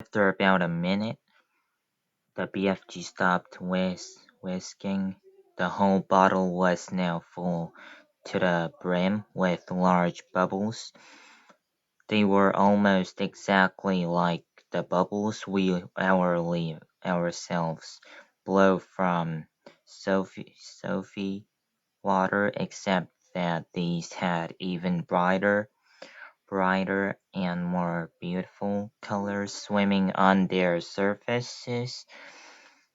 After about a minute, the BFG stopped whisking. The whole bottle was now full to the brim with large bubbles. They were almost exactly like the bubbles we ourselves blow from Sophie water, except that these had even brighter and more beautiful colors swimming on their surfaces.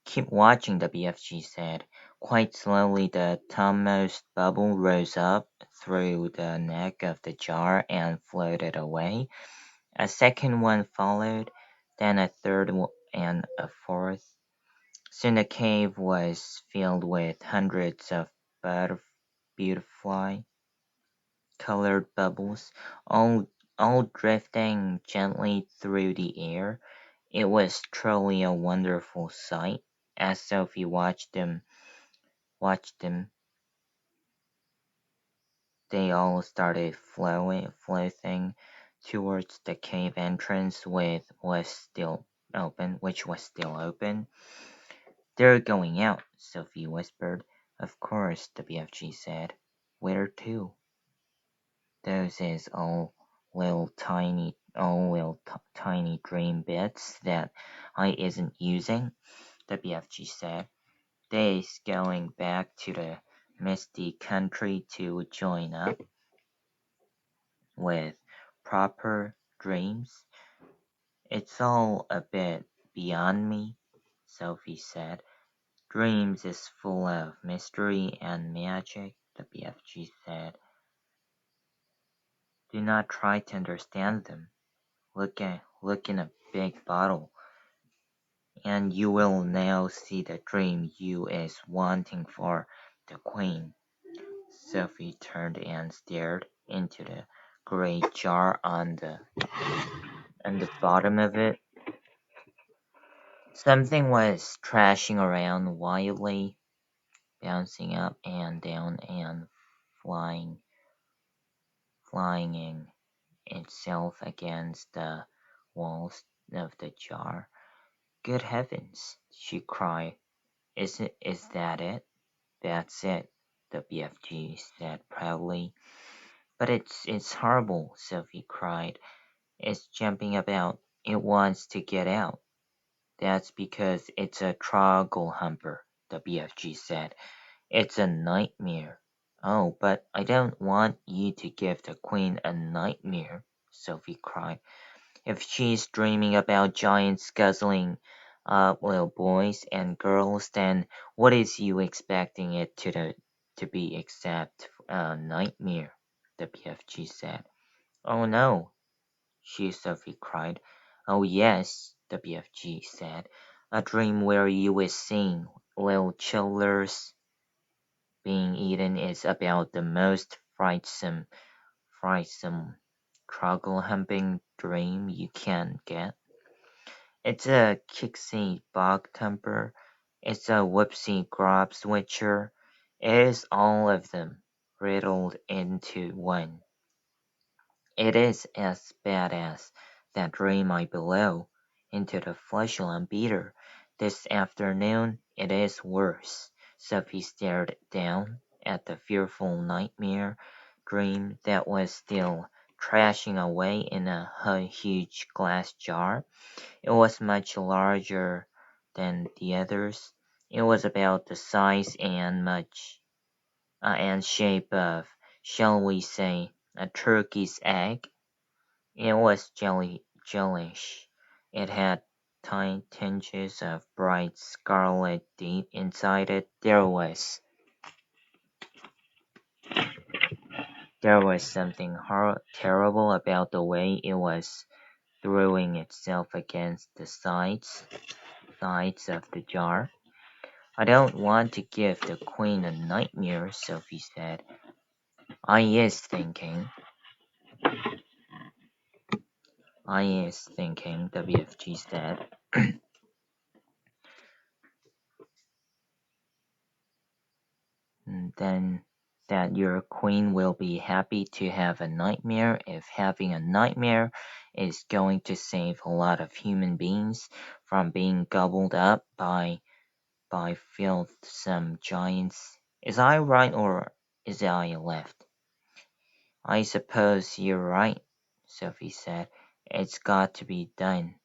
Keep watching, the BFG said. Quite slowly, the topmost bubble rose up through the neck of the jar and floated away. A second one followed, then a third and a fourth. Soon the cave was filled with hundreds of beautiful colored bubbles, all, all drifting gently through the air. It was truly a wonderful sight. As Sophie watched them, they all started floating towards the cave entrance, which was still open. "They're going out," Sophie whispered. "Of course," the BFG said. "Where to?" "Those is all little tiny dream bits that I isn't using," the BFG said. "They's going back to the misty country to join up with proper dreams. It's all a bit beyond me," Sophie said. "Dreams is full of mystery and magic," the BFG said. "Do not try to understand them. Look in a big bottle, and you will now see the dream you is wanting for the Queen." Sophie turned and stared into the great jar on the bottom of it. Something was thrashing around wildly, bouncing up and down and flying flying itself against the walls of the jar. "Good heavens!" she cried. Is that it?" "That's it," the BFG said proudly. "But it's horrible," Sophie cried. "It's jumping about. It wants to get out." "That's because it's a trogglehumper," the BFG said. "It's a nightmare." "Oh, but I don't want you to give the Queen a nightmare," Sophie cried. "If she's dreaming about giants guzzling up little boys and girls, then what is you expecting it to be except a nightmare?" the BFG said. "Oh no!" Sophie cried. "Oh yes," the BFG said. "A dream where you is seeing little childers being eaten is about the most frightsome troggle-humping dream you can get. It's a Kixie bog-thumper, it's a whoopsie grub switcher, it is all of them, riddled into one. It is as bad as that dream I below into the fleshland beater this afternoon. It is worse." Sophie stared down at the fearful nightmare dream that was still thrashing away in a huge glass jar. It was much larger than the others. It was about the size and shape of, shall we say, a turkey's egg. It was jellish. It had tiny tinges of bright scarlet deep inside it. There was something terrible about the way it was throwing itself against the sides of the jar. "I don't want to give the Queen a nightmare," Sophie said. I is thinking, the BFG said. And then that your queen will be happy to have a nightmare if having a nightmare is going to save a lot of human beings from being gobbled up by filthsome giants. Is I right or is I left? I suppose you're right, Sophie said. It's got to be done.